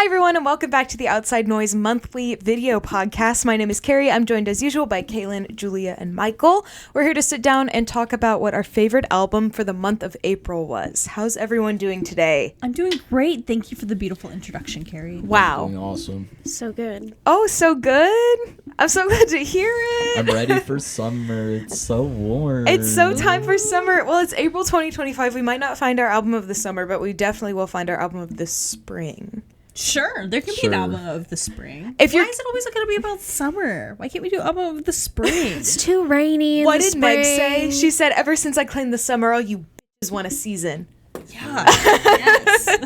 Hi, everyone, and welcome back to the Outside Noise monthly video podcast. My name is Carrie. I'm joined, as usual, by Kaylin, Julia, and Michael. We're here to sit down and talk about what our favorite album for the month of April was. How's everyone doing today? I'm doing great. Thank you for the beautiful introduction, Carrie. Wow. Doing awesome. So good. Oh, so good. I'm so glad to hear it. I'm ready for summer. It's so warm. It's so time for summer. Well, it's April 2025. We might not find our album of the summer, but we definitely will find our album of the spring. Sure, there can be an album of the spring. Why is it always going to be about summer? Why can't we do album of the spring? It's too rainy in What the did spring. Meg say? She said, ever since I claimed the summer, all you bitches want a season. Yeah. Yes.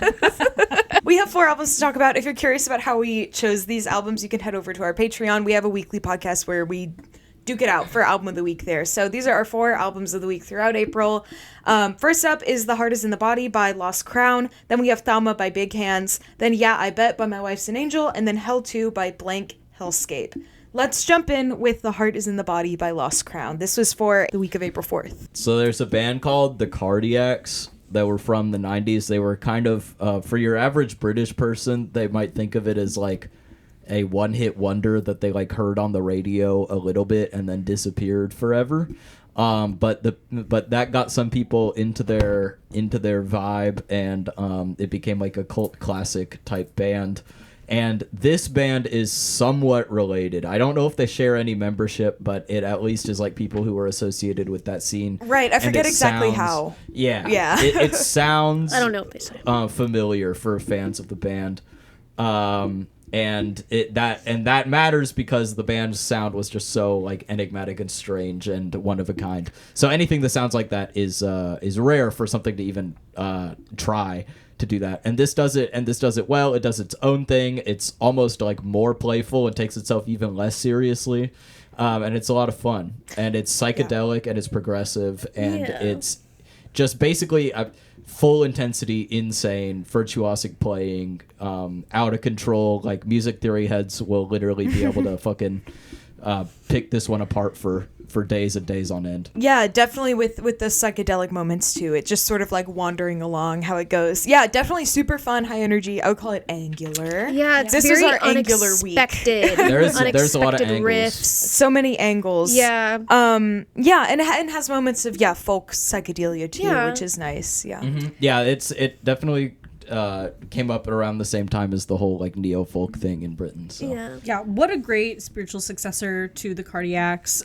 We have 4 albums to talk about. If you're curious about how we chose these albums, you can head over to our Patreon. We have a weekly podcast where we duke it out for album of the week there. So these are our 4 albums of the week throughout April. First up is The Heart Is in the Body by Lost Crown. Then we have Thauma by Big Hands. Then Yeah, I Bet by My Wife's an Angel. And then Hell 2 by blank Hellscape. Let's jump in with The Heart Is in the Body by Lost Crown. This was for the week of April 4th. So there's a band called the Cardiacs that were from the 90s. They were kind of, for your average British person, they might think of it as like a one-hit wonder that they like heard on the radio a little bit and then disappeared forever. But that got some people into their vibe, and it became like a cult classic type band. And this band is somewhat related. I don't know if they share any membership, but it at least is like people who were associated with that scene. Right, I forget exactly how. Yeah. Yeah. It sounds I don't know what they say. Familiar for fans of the band. And that matters because the band's sound was just so like enigmatic and strange and one of a kind. So anything that sounds like that is rare for something to even try to do that. And this does it well. It does its own thing. It's almost like more playful and takes itself even less seriously. And it's a lot of fun. And it's psychedelic and it's progressive and it's just basically full intensity, insane, virtuosic playing, out of control. Like music theory heads will literally be able to fucking pick this one apart for days and days on end. Yeah, definitely with the psychedelic moments too. It just sort of like wandering along how it goes. Yeah, definitely super fun, high energy. I would call it angular. Yeah, it's this very is our angular week. unexpected. There's a lot of angles. riffs. So many angles. Yeah. Yeah, and it has moments of folk psychedelia too, which is nice. Yeah. Mm-hmm. Yeah, it definitely came up around the same time as the whole like neo folk thing in Britain. So. Yeah, what a great spiritual successor to the Cardiacs.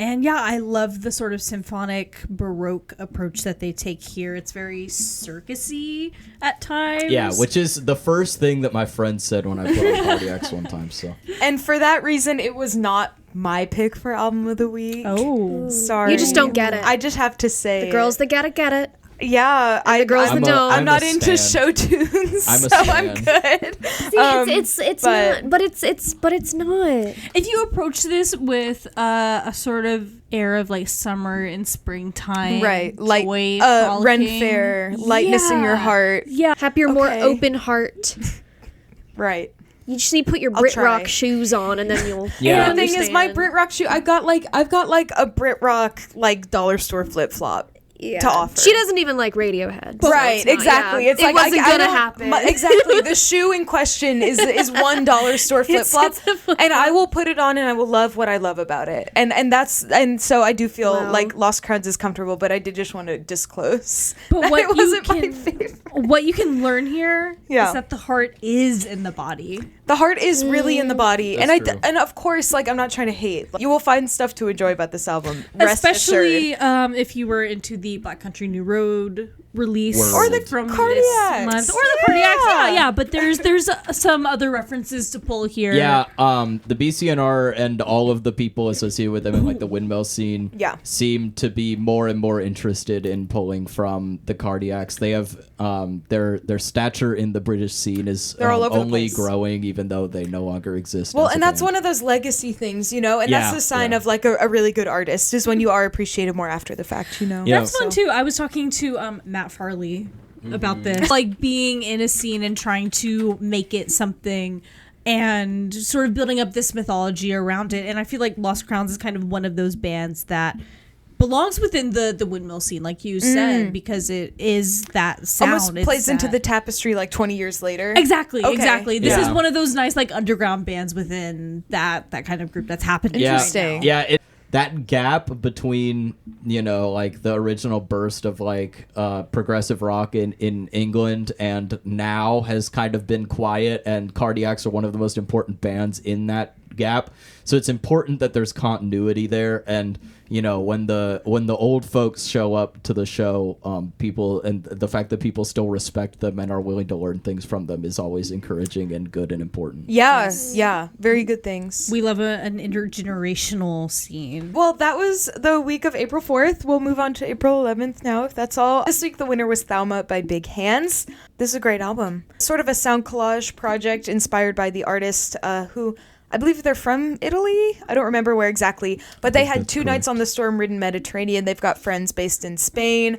And yeah, I love the sort of symphonic Baroque approach that they take here. It's very circusy at times. Yeah, which is the first thing that my friend said when I put on Cardiacs one time. So. And for that reason, it was not my pick for album of the week. Oh, sorry. You just don't get it. I just have to say, The girls that get it, get it. Yeah, the girls that don't. I'm not into show tunes, so I'm good. See, it's not, but it's not. If you approach this with a sort of air of like summer and springtime, right? Like joy, Ren Fair, lightness in your heart. Yeah, happier, more open heart. Right. You just need to put your Brit rock shoes on, and then you'll. Yeah. And the thing is, my Brit rock shoe, I've got like a Brit rock like dollar store flip flop. To offer. She doesn't even like Radiohead. So right, exactly. Yeah. It's like wasn't gonna happen. Exactly. The shoe in question is $1 store flip flop, and I will put it on and I will love what I love about it. And so I do feel like Lost Crowns is comfortable, but I did just want to disclose that it wasn't my favorite. What you can learn here is that the heart is in the body. The heart is really in the body. That's true. And of course, like, I'm not trying to hate. You will find stuff to enjoy about this album. Rest Especially assured. If you were into the Black Country New Road release. Or the from Cardiacs. This month. Or the Cardiacs. Yeah, but there's some other references to pull here. Yeah, the BCNR and all of the people associated with them in like the windmill scene seem to be more and more interested in pulling from the Cardiacs. They have their stature in the British scene is only growing, even though they no longer exist. Well, and that's one of those legacy things, you know, and that's the sign of like a really good artist is when you are appreciated more after the fact, you know. Yeah. That's fun too. I was talking to Matt Farley about this, like being in a scene and trying to make it something and sort of building up this mythology around it. And I feel like Lost Crowns is kind of one of those bands that belongs within the windmill scene, like you said, because it is that sound. Almost plays into the tapestry like 20 years later. Exactly. This Yeah. is one of those nice like underground bands within that kind of group that's happening. Interesting. Right now. Yeah, that gap between, like the original burst of like progressive rock in England and now has kind of been quiet, and Cardiacs are one of the most important bands in that gap. So it's important that there's continuity there, and when the old folks show up to the show, people, and the fact that people still respect them and are willing to learn things from them is always encouraging and good and important. Yeah, very good things. We love an intergenerational scene. Well, that was the week of April 4th. We'll move on to April 11th now, if that's all. This week, the winner was Thauma by Big Hands. This is a great album. Sort of a sound collage project inspired by the artist who... I believe they're from Italy. I don't remember where exactly, but they had 2 nights on the storm-ridden Mediterranean. They've got friends based in Spain,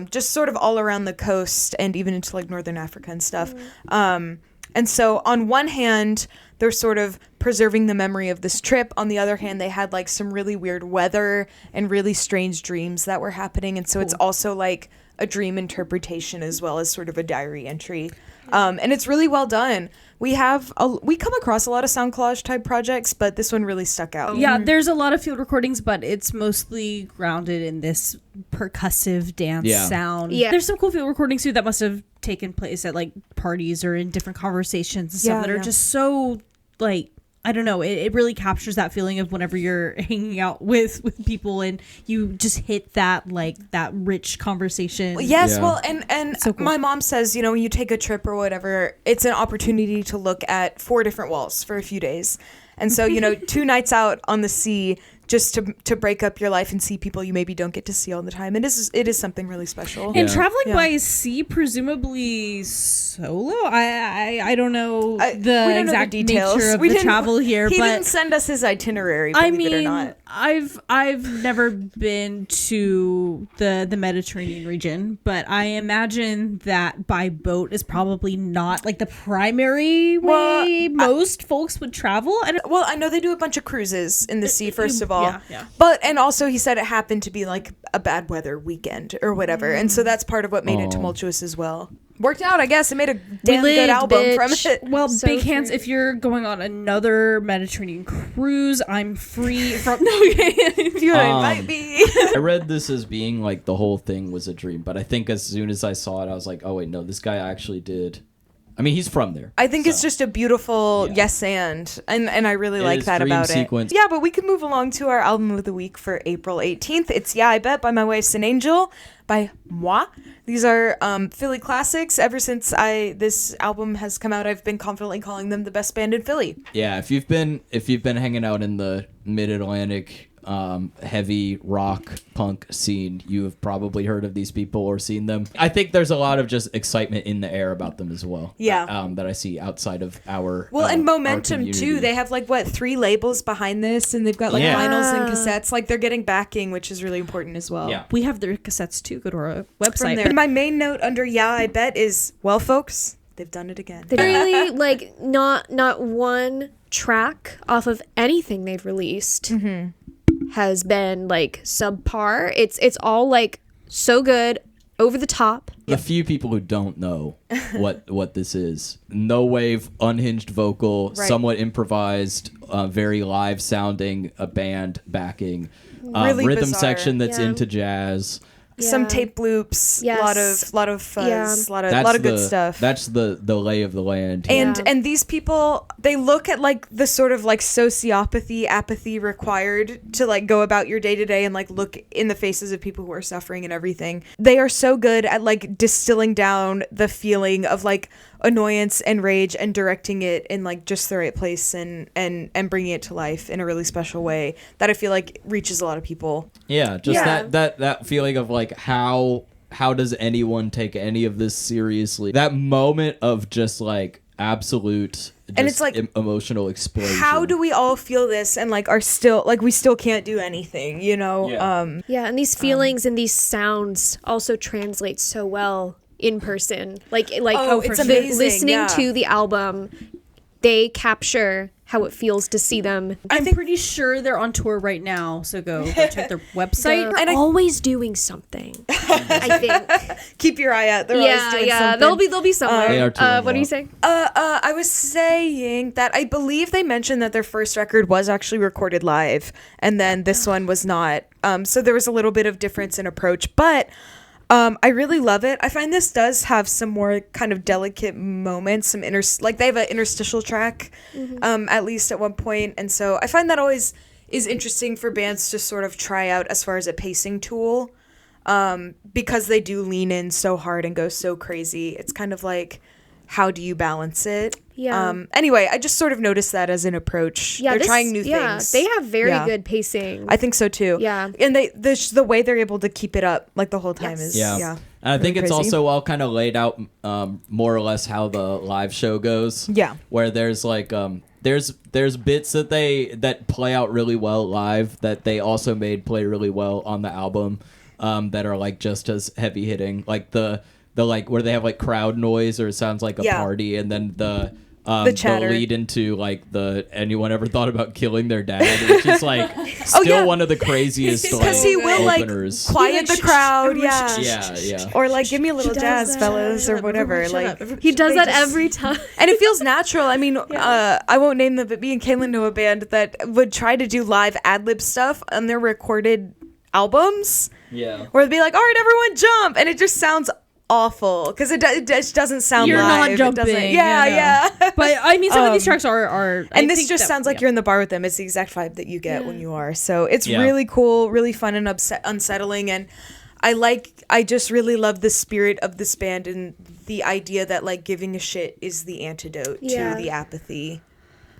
just sort of all around the coast and even into like northern Africa and stuff. And so on one hand, they're sort of preserving the memory of this trip. On the other hand, they had like some really weird weather and really strange dreams that were happening. And so it's also like a dream interpretation as well as sort of a diary entry. And it's really well done. We come across a lot of sound collage type projects, but this one really stuck out. Yeah, there's a lot of field recordings, but it's mostly grounded in this percussive dance sound. Yeah. There's some cool field recordings too that must have taken place at like parties or in different conversations and stuff that are just so like, I don't know, it really captures that feeling of whenever you're hanging out with people and you just hit that like that rich conversation. Yes, Yeah. well, and So cool. my mom says, when you take a trip or whatever, it's an opportunity to look at 4 different walls for a few days. And so, 2 nights out on the sea just to break up your life and see people you maybe don't get to see all the time. It is something really special. And traveling by sea, presumably solo. I don't know we the don't know exact the details. nature of We the didn't- travel here, He but didn't send us his itinerary, I believe it or mean, not. I've never been to the Mediterranean region, but I imagine that by boat is probably not like the primary way most folks would travel. Well, I know they do a bunch of cruises in the sea, first of all. Yeah. And also he said it happened to be like a bad weather weekend or whatever. And so that's part of what made it tumultuous as well. Worked out, I guess. It made a damn good lived, album bitch. from it. Well, So Big Hands, true. if you're going on another Mediterranean cruise, I'm free from... No, If you might be. I read this as being like the whole thing was a dream, but I think as soon as I saw it, I was like, oh wait, no, this guy actually did. I mean, he's from there. I think it's so. just a beautiful yes and I really like is that dream about sequence. it. Yeah, but we can move along to our album of the week for April 18th. It's Yeah, I Bet by My Wife's an Angel by Moi. These are Philly classics. Ever since this album has come out, I've been confidently calling them the best band in Philly. Yeah, if you've been hanging out in the Mid-Atlantic heavy rock punk scene, you have probably heard of these people or seen them. I think there's a lot of just excitement in the air about them as well. Yeah. That I see outside of our And our momentum too. community. They have 3 labels behind this, and they've got vinyls and cassettes. Like they're getting backing, which is really important as well. Yeah. we have their cassettes too. Go to our From website. there. And my main note under Yeah, I Bet is, well, folks, they've done it again. They really like not one track off of anything they've released has been like subpar. It's all like so good, over the top. The few people who don't know what this is, no wave, unhinged vocal, Right. somewhat improvised, very live sounding, a band backing, Really rhythm bizarre. section that's Yeah. into jazz. Some Yeah. tape loops, Yes. lot of fuzz, Yeah. lot of good stuff. That's the lay of the land. And Yeah. and these people, they look at like the sort of like sociopathy, apathy required to like go about your day to day and like look in the faces of people who are suffering and everything. They are so good at like distilling down the feeling of like annoyance and rage and directing it in like just the right place and bringing it to life in a really special way that I feel like reaches a lot of people. Yeah, just Yeah. that feeling of like how does anyone take any of this seriously? That moment of just like absolute And it's like, emotional explosion. How do we all feel this and like are still like we still can't do anything, you know? Yeah. Yeah, and these feelings and these sounds also translate so well in person. Like Oh, it's amazing, listening yeah. to the album, they capture how it feels to see them. I'm pretty sure they're on tour right now, so go check their website. They're always doing something. I think. Keep your eye out. They're always doing something. They'll be somewhere. They are touring what are you well. saying? I was saying that I believe they mentioned that their first record was actually recorded live, and then this one was not. So there was a little bit of difference in approach, but I really love it. I find this does have some more kind of delicate moments, some like they have an interstitial track, at least at one point, and so I find that always is interesting for bands to sort of try out as far as a pacing tool, because they do lean in so hard and go so crazy. It's kind of like, how do you balance it? Yeah. Anyway, I just sort of noticed that as an approach. Yeah, they're trying new things. They have very Yeah. good pacing. I think so too. Yeah. And the way they're able to keep it up like the whole time is Yeah. And I think really it's crazy. also all kind of laid out more or less how the live show goes. Yeah. Where there's like there's bits that play out really well live that they also made play really well on the album, that are like just as heavy hitting. Like the like where they have like crowd noise or it sounds like a party, and then the chatter. lead into like anyone ever thought about killing their dad, which is like still one of the craziest because like, he will like openers. quiet the crowd, yeah. Yeah. Or like give me a little does jazz, that. fellas, Shut or up, whatever. everyone Like shut up. He does they that just- every time. and it feels natural. I mean, I won't name them, but me and Kaylin know a band that would try to do live ad-lib stuff on their recorded albums, Yeah. where they'd be like, "All right, everyone, jump," and it just sounds awful because it just doesn't sound You're live. not jumping. It doesn't, Yeah, yeah. But I mean, some of these tracks are I And this think just that- sounds like yeah. you're in the bar with them. It's the exact vibe that you get when you are. So it's Yeah. really cool, really fun and unsettling. And I just really love the spirit of this band and the idea that like giving a shit is the antidote Yeah. to the apathy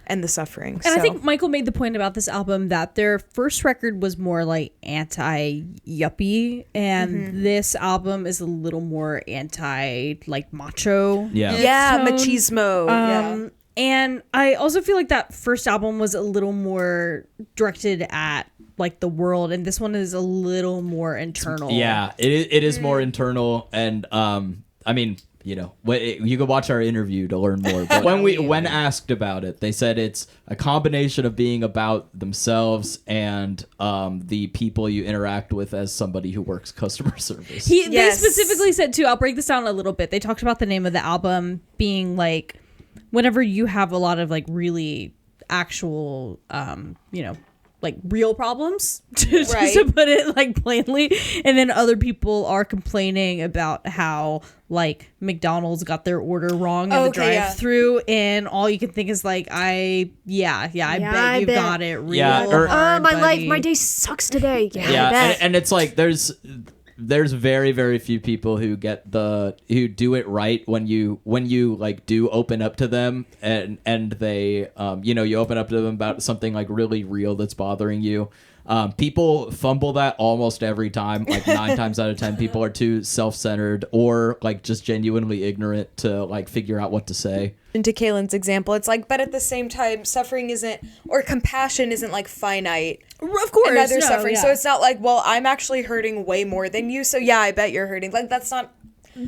and the suffering. And I think Michael made the point about this album that their first record was more like anti-yuppie, and this album is a little more anti like macho. Yeah. yeah, tone. machismo. yeah. And I also feel like that first album was a little more directed at like the world, and this one is a little more internal. Yeah, it is more internal, and I mean, you know, you can watch our interview to learn more. But when asked about it, they said it's a combination of being about themselves and the people you interact with as somebody who works customer service. They Yes. specifically said too, I'll break this down a little bit. They talked about the name of the album being like whenever you have a lot of like really actual you know, like real problems just to put it like plainly, and then other people are complaining about how like McDonald's got their order wrong in the drive-through, and all you can think is like I bet you got it real hard, my buddy. life, my day sucks today. Yeah, I Yeah, bet. and it's like there's very, very few people who who do it right when you like do open up to them and they you know, you open up to them about something like really real that's bothering you. People fumble that almost every time. Like 9 times out of 10, people are too self-centered or like just genuinely ignorant to like figure out what to say. Into Kaylin's example, it's like, but at the same time, suffering isn't, or compassion isn't like finite. Of course, And neither no, suffering. yeah. So it's not like, well, I'm actually hurting way more than you. So yeah, I bet you're hurting. Like that's not.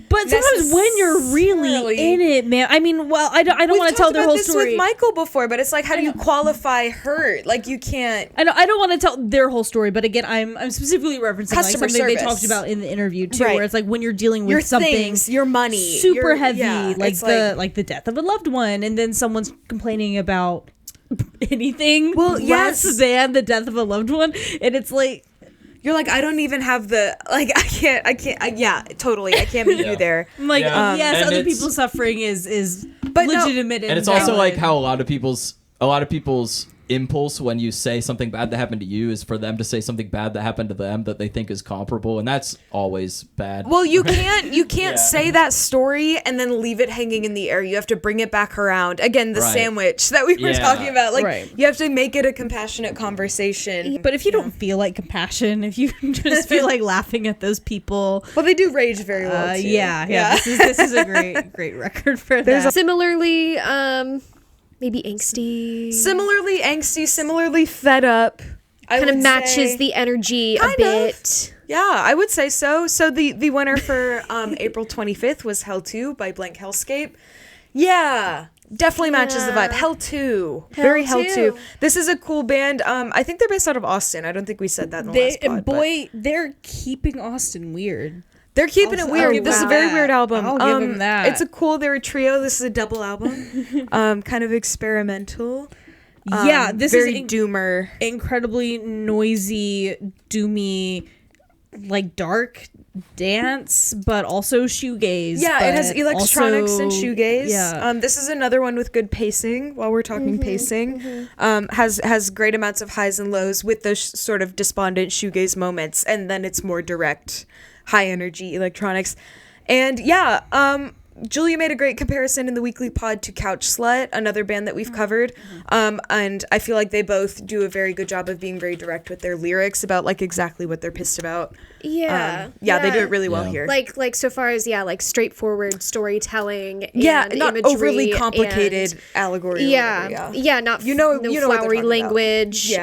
But sometimes when you're really necessarily- in it, man. I mean, well, I don't want to tell their whole story. With Michael before, but it's like, how do you qualify hurt? Like you can't. I don't want to tell their whole story, but again, I'm specifically referencing like Customer something they service. talked about in the interview too, Right. where it's like when you're dealing with Your something things, your money, super your- heavy, yeah, like it's the death of a loved one, and then someone's complaining about anything yes. less than the death of a loved one, and it's like. You're like, I don't even have the, like, yeah, totally. I can't meet you there. I'm like, Yeah. yes, And other it's- people's suffering is But no- legitimate, And it's also valid. like how a lot of people's impulse when you say something bad that happened to you is for them to say something bad that happened to them that they think is comparable, and that's always bad. Well, you can't say that story and then leave it hanging in the air. You have to bring it back around. Again, the Right. sandwich that we were Yeah. talking about. Like Right. you have to make it a compassionate conversation. But if you don't feel like compassion, if you just feel like laughing at those people, Well, they do rage very well too. yeah. This is a great record for that. Similarly, maybe angsty. Similarly angsty, similarly fed up. Kind of matches the energy a bit. Yeah, I would say so. So the winner for April 25th was Hell 2 by Blank Hellscape. Yeah. definitely matches the vibe. Hell 2. Very Hell 2. This is a cool band. I think they're based out of Austin. I don't think we said that in the last pod. Boy, they're keeping Austin weird. They're keeping it weird. This is a very weird album. I'll give them that. It's a cool. They're a trio. This is a double album. Kind of experimental. This very is doomer. Incredibly noisy, doomy, like dark dance, but also shoegaze. Yeah, it has electronics and also, shoegaze. Yeah. This is another one with good pacing. While we're talking pacing, has great amounts of highs and lows with those sort of despondent shoegaze moments, and then it's more direct, high energy electronics. And Julia made a great comparison in the weekly pod to Couch Slut, another band that we've covered. And I feel like they both do a very good job of being very direct with their lyrics about like exactly what they're pissed about. Yeah. They do it really well here. Like so far as like straightforward storytelling. And not imagery overly complicated allegory. Not no flowery language.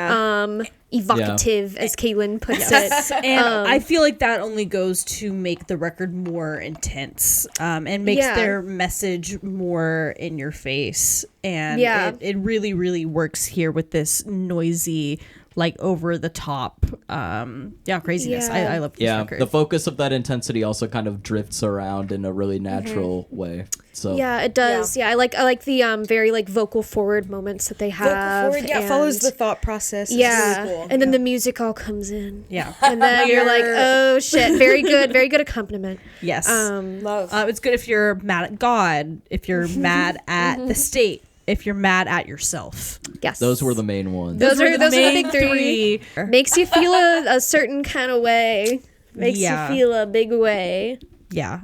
Evocative, as Caitlin puts it. And I feel like that only goes to make the record more intense, and makes their message more in your face. And it really, really works here with this noisy, like over the top, craziness. I love this record. The focus of that intensity also kind of drifts around in a really natural way. So it does. I like the very like vocal forward moments that they have. Vocal forward, follows the thought process. Yeah, it's really cool. And then the music all comes in. Yeah, and then you're like, oh shit, very good accompaniment. Yes, love. It's good if you're mad at God, if you're mad at the state, if you're mad at yourself. Yes, those were the main ones. Those are the big three. Makes you feel a certain kind of way. Makes you feel a big way. Yeah,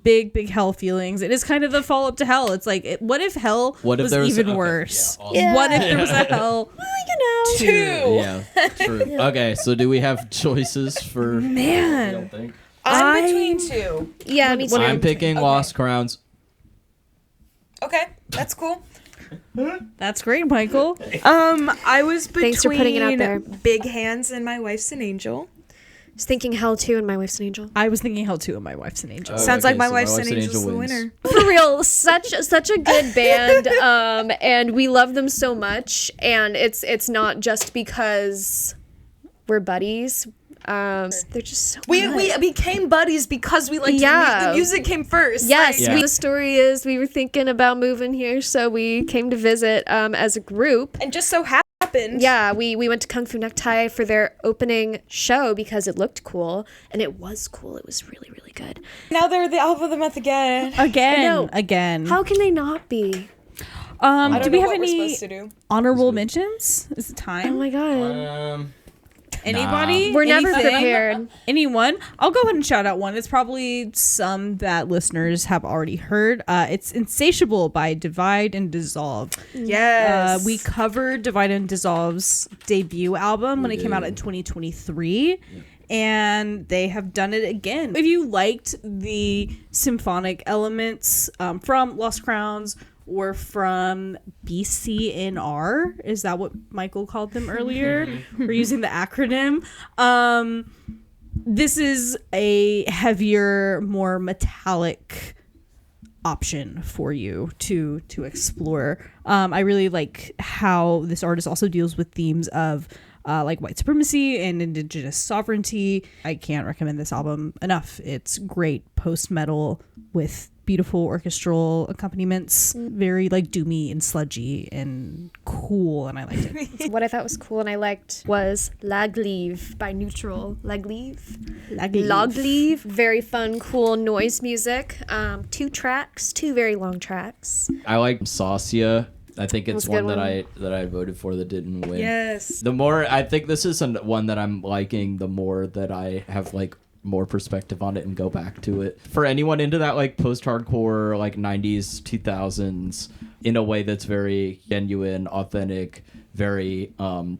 big hell feelings. It is kind of the follow up to hell. It's like, what if hell was even worse? What if there was a hell? Well, 2. Yeah, true. Okay, so do we have choices for? Man, I'm between 2. Yeah, me too. I'm picking Lost Crowns. Okay, that's cool. That's great, Michael. I was between Thanks for putting it out there. Big Hands and My Wife's an Angel. I was thinking Hell 2 and My Wife's an Angel. I was thinking Hell 2 and My Wife's an Angel. Sounds like My Wife's an Angel's the wins. winner. For real, such a good band, and we love them so much. And it's not just because we're buddies. They're just so We good. became buddies because we liked the music came first. Yes, Like, the story is we were thinking about moving here, so we came to visit as a group. and just so happened. Yeah, we went to Kung Fu Necktie for their opening show because it looked cool, and it was cool. It was really, really good. Now they're the album of the month again. Again. How can they not be? Do we have what we're any supposed to do. honorable mentions? Is it Oh time? my god. Anybody? We're never Anything? prepared. Anyone? I'll go ahead and shout out one. It's probably some that listeners have already heard. It's Insatiable by Divide and Dissolve. Yes. We covered Divide and Dissolve's debut album when it came out in 2023. And they have done it again. If you liked the symphonic elements from Lost Crowns or from BCNR, is that what Michael called them earlier? We're using the acronym. This is a heavier, more metallic option for you to explore. I really like how this artist also deals with themes of like white supremacy and indigenous sovereignty. I can't recommend this album enough. It's great post-metal with beautiful orchestral accompaniments, very like doomy and sludgy and cool, and I liked it. What I thought was cool and I liked was L'Ågliv by Neutral. L'Ågliv. Very fun, cool noise music. 2 tracks, 2 very long tracks. I like Saucia. I think it's That was a one good that I voted for that didn't win. Yes. The more I think this is one that I'm liking, the more that I have like more perspective on it and go back to it. For anyone into that like post-hardcore, like 90s, 2000s, in a way that's very genuine, authentic, very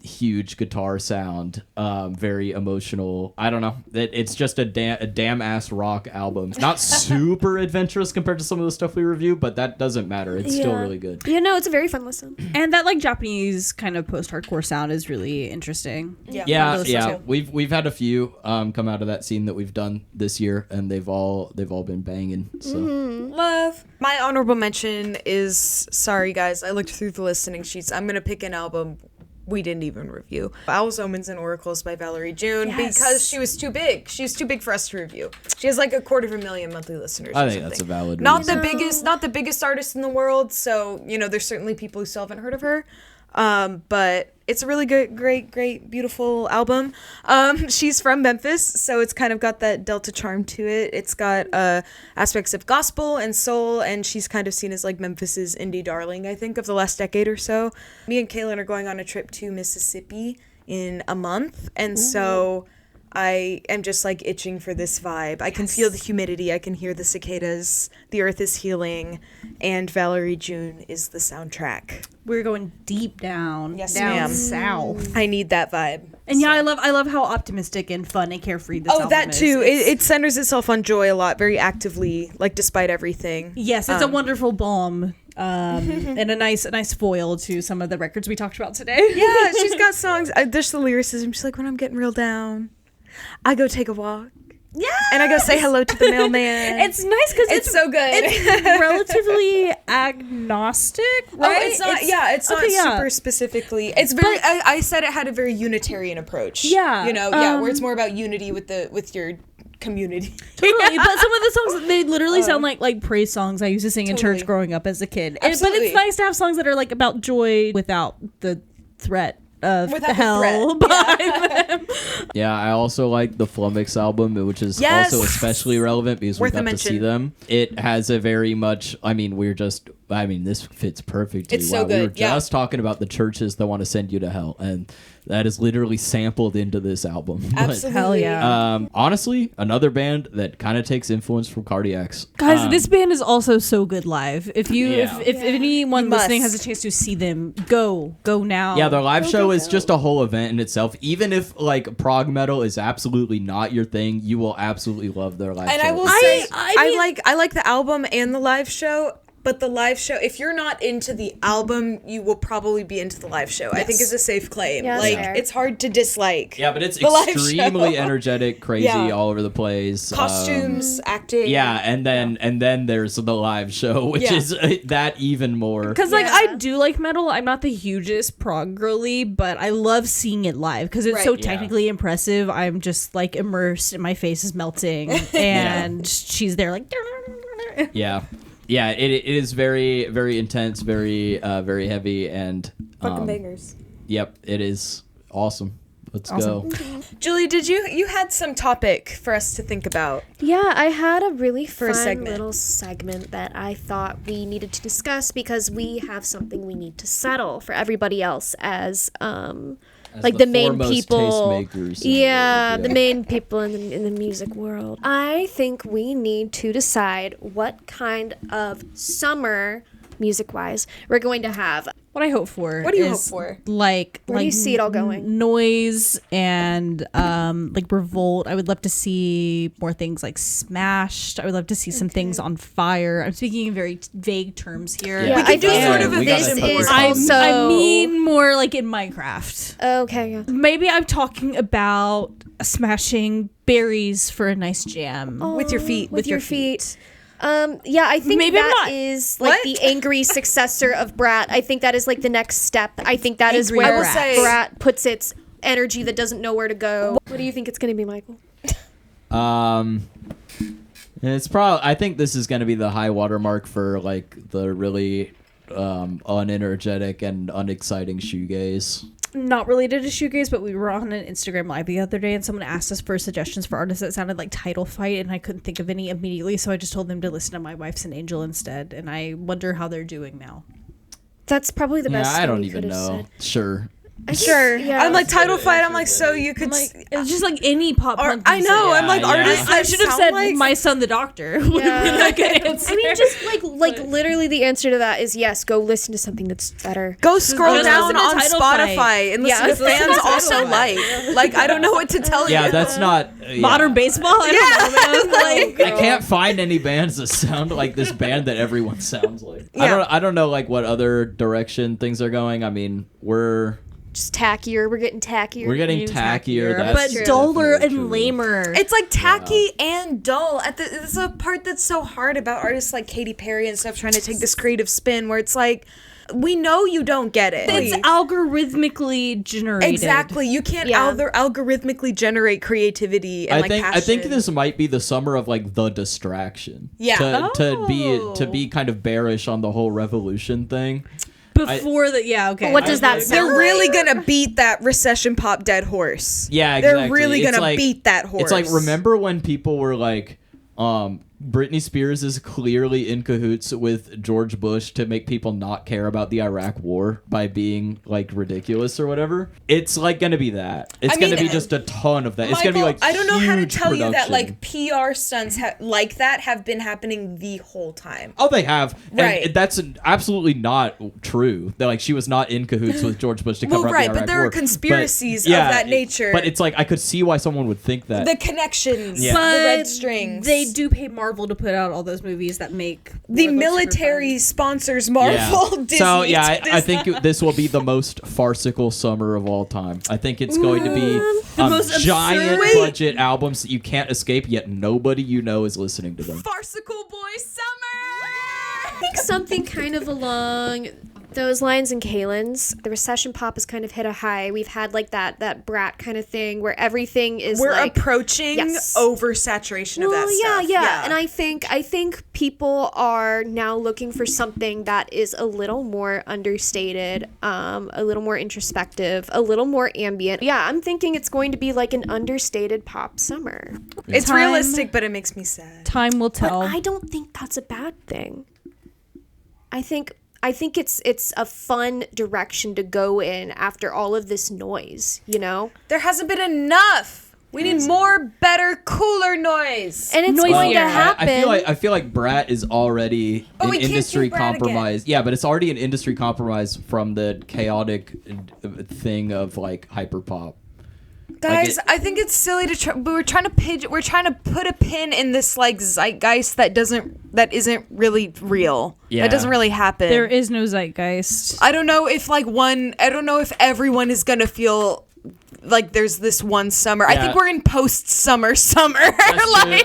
huge guitar sound, very emotional. I don't know. It's just a damn ass rock album. Not super adventurous compared to some of the stuff we review, but that doesn't matter. It's still really good. Yeah, no, it's a very fun listen. And that like Japanese kind of post-hardcore sound is really interesting. Yeah. We've had a few come out of that scene that we've done this year, and they've all been banging. So Love. My honorable mention is, sorry guys, I looked through the listening sheets. I'm gonna pick an album we didn't even review. Owls, Omens, and Oracles by Valerie June, because she was too big. She was too big for us to review. She has like 250,000 monthly listeners. I think that's a valid not reason. the biggest artist in the world, so there's certainly people who still haven't heard of her. But it's a really good, great, beautiful album. She's from Memphis, so it's kind of got that Delta charm to it. It's got aspects of gospel and soul, and she's kind of seen as like Memphis's indie darling, I think, of the last decade or so. Me and Kaylin are going on a trip to Mississippi in a month, and so I am just like itching for this vibe. I can feel the humidity. I can hear the cicadas. The earth is healing, and Valerie June is the soundtrack. We're going deep down, Yes, down ma'am. south. I need that vibe. And I love how optimistic and fun and carefree this album is. That too. It centers itself on joy a lot, very actively, like despite everything. Yes, it's a wonderful balm. And a nice foil to some of the records we talked about today. Yeah, she's got songs. There's the lyricism. She's like, when I'm getting real down, I go take a walk. Yeah, and I go say hello to the mailman. It's nice because it's so good. It's relatively agnostic, right? Oh, it's not. It's not super specifically. It's very. I said it had a very Unitarian approach. Yeah, where it's more about unity with your community. Totally, but some of the songs they literally sound like praise songs I used to sing in church growing up as a kid. But it's nice to have songs that are like about joy without the threat of hell behind them. Yeah, I also like the Flummox album, which is also especially relevant because we got to see them. It has a very much, this fits perfectly. It's so good. We were just talking about the churches that want to send you to hell, and that is literally sampled into this album. Absolutely. Hell yeah. Honestly, another band that kind of takes influence from Cardiacs. Guys, this band is also so good live. If anyone listening has a chance to see them, go now. Yeah, their live show is just a whole event in itself. Even if like prog metal is absolutely not your thing, you will absolutely love their live show. And I will say, I like the album and the live show. But the live show, if you're not into the album, you will probably be into the live show. I think is a safe claim. Yeah, it's hard to dislike. Yeah, but it's extremely energetic, crazy, all over the place. Costumes, acting. Yeah, and then there's the live show, which is that even more. Because I do like metal. I'm not the hugest prog girly, but I love seeing it live because it's so technically impressive. I'm just like immersed, and my face is melting, and she's there like. Yeah. Yeah, it is very, very intense, very heavy, and fucking bangers. Yep, it is awesome. Let's go. Julie, did you had some topic for us to think about? Yeah, I had a really fun little segment that I thought we needed to discuss because we have something we need to settle for everybody else as like the main people, the main people in the music world. I think we need to decide what kind of summer, music-wise, we're going to have. What I hope for. What do you hope for? Like, where do you see it all going? Noise and like revolt. I would love to see more things like smashed. I would love to see some things on fire. I'm speaking in very vague terms here. Yeah, we can do sort of a vision board. I mean more like in Minecraft. Okay. Yeah. Maybe I'm talking about smashing berries for a nice jam with your feet. With your feet. I think maybe that is like the angry successor of Brat. I think that is like the next step. I think that is where Brat puts its energy that doesn't know where to go. What do you think it's going to be, Michael? It's probably. I think this is going to be the high watermark for like the really unenergetic and unexciting shoegaze. Not related to shoegaze, but we were on an Instagram live the other day and someone asked us for suggestions for artists that sounded like Title Fight, and I couldn't think of any immediately, so I just told them to listen to My Wife's an Angel instead, and I wonder how they're doing now. That's probably the best. I don't even know. Sure. Sure. Yeah. I'm like title fight. I'm like, so you could. It's just like any pop punk. I know. I'm like Yeah, artists. I that should have sound said like, My Son the Doctor. Would have been a good answer. I mean, just like literally the answer to that is yes. Go listen to something that's better. Go scroll Just down listen to on Title Spotify Fight. and listen Yeah, to listen to fans Title also Fight. like. I don't know what to tell you. Yeah, that's not Modern baseball. I don't know, man. Like, I can't find any bands that sound like this band that everyone sounds like. Yeah. I don't know like what other direction things are going. I mean, we're Just tackier. We're getting tackier. getting tackier. That's but duller definitely and true. lamer. It's like tacky and dull. It's a part that's so hard about artists like Katy Perry and stuff trying to take this creative spin where it's like, we know you don't get it. It's algorithmically generated. Exactly. You can't Yeah. algorithmically generate creativity and I think passion. this might be the summer of like the distraction. Yeah. To be kind of bearish on the whole revolution thing. Before okay. What does that sound They're really gonna beat that recession pop dead horse. Yeah, exactly. They're really It's gonna like- beat that horse. It's like, remember when people were like, Britney Spears is clearly in cahoots with George Bush to make people not care about the Iraq war by being like ridiculous or whatever. It's like gonna be that. It's I mean, gonna be just a ton of that. It's gonna be like I don't know how to huge tell you that production. like PR stunts like that have been happening the whole time. Oh, they have. Right. And that's absolutely not true. That like she was not in cahoots with George Bush to cover up the Iraq but there war. are conspiracies But, of that nature. But it's like I could see why someone would think that. The connections, Yeah. the But red strings. They do pay Marvel to put out all those movies that make The War Books super military fun. sponsors Marvel. Disney. So yeah, to I think this will be the most farcical summer of all time. I think it's going to be most giant absurd- budget albums that you can't escape, yet nobody you know is listening to them. farcical boy summer. I think something kind of along those lines in Kaylin's. The recession pop has kind of hit a high. We've had like that brat kind of thing where everything is We're like approaching Yes. oversaturation of that stuff. yeah. And I think people are now looking for something that is a little more understated, a little more introspective, a little more ambient. Yeah, I'm thinking it's going to be like an understated pop summer. It's Time- realistic, but it makes me sad. Time will But tell. I don't think that's a bad thing. I think it's a fun direction to go in after all of this noise, you know? There hasn't been enough. We need more, better, cooler noise. And it's Noisier. going to I happen. I feel like Brat is already Oh, an we can't industry do Brat again. compromise. Yeah, but it's already an industry compromise from the chaotic thing of like hyperpop. Guys, Like I think it's silly to try, but we're trying to put a pin in this like zeitgeist that isn't really real. Yeah. That doesn't really happen. There is no zeitgeist. I don't know if everyone is gonna feel like there's this one summer. I Yeah. think we're in post-summer. That's true.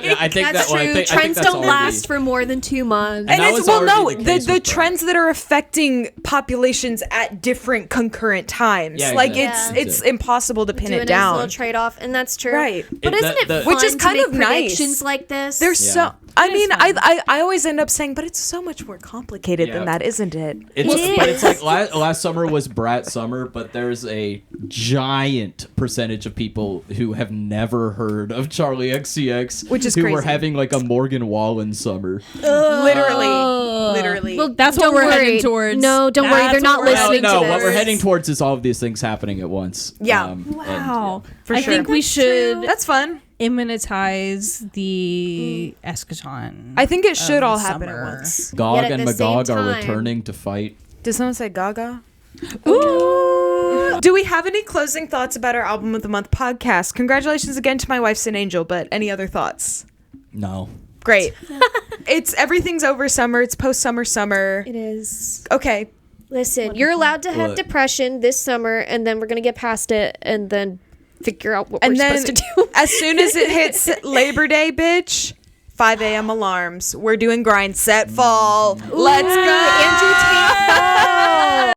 Yeah, I think That's that, well, I true. think- I think Trends that's don't already- last for more than 2 months. And that it's was well, no, already the case the with Brat. trends that are affecting populations at different concurrent times. Yeah, like exactly. it's impossible to pin Doing it a nice down. little trade-off, and that's true. Right. But It- isn't the- it fun Which is to kind make of nice. predictions like this? There's Yeah. so. I It mean, is fun. I always end up saying, but it's so much more complicated Yeah. than that, isn't it? It's, It but is. it's like last summer was Brat summer, but there's a giant percentage of people who have never heard of Charlie XCX, Which is who were crazy. having like a Morgan Wallen summer. Literally. Well, That's what don't we're worry. heading towards. No, don't worry. That's They're not what we're listening No, to this. what we're heading towards is all of these things happening at once. Yeah. Wow. For I sure. think we should That's fun. immunize the eschaton. I think it should of all the happen summer. at once. Gog Yet at and the same Magog are time- returning to fight. Did someone say Gaga? Ooh. Do we have any closing thoughts about our Album of the Month podcast? Congratulations again to my wife's an angel, but any other thoughts? No. Great. Everything's over summer. It's post-summer summer. It is. Okay. Listen, you're allowed to have Look. depression this summer, and then we're gonna get past it, and then figure out what And we're then supposed to do. as soon as it hits Labor Day, bitch, 5 a.m. alarms. We're doing grind set fall. Let's go. Andrew Tate.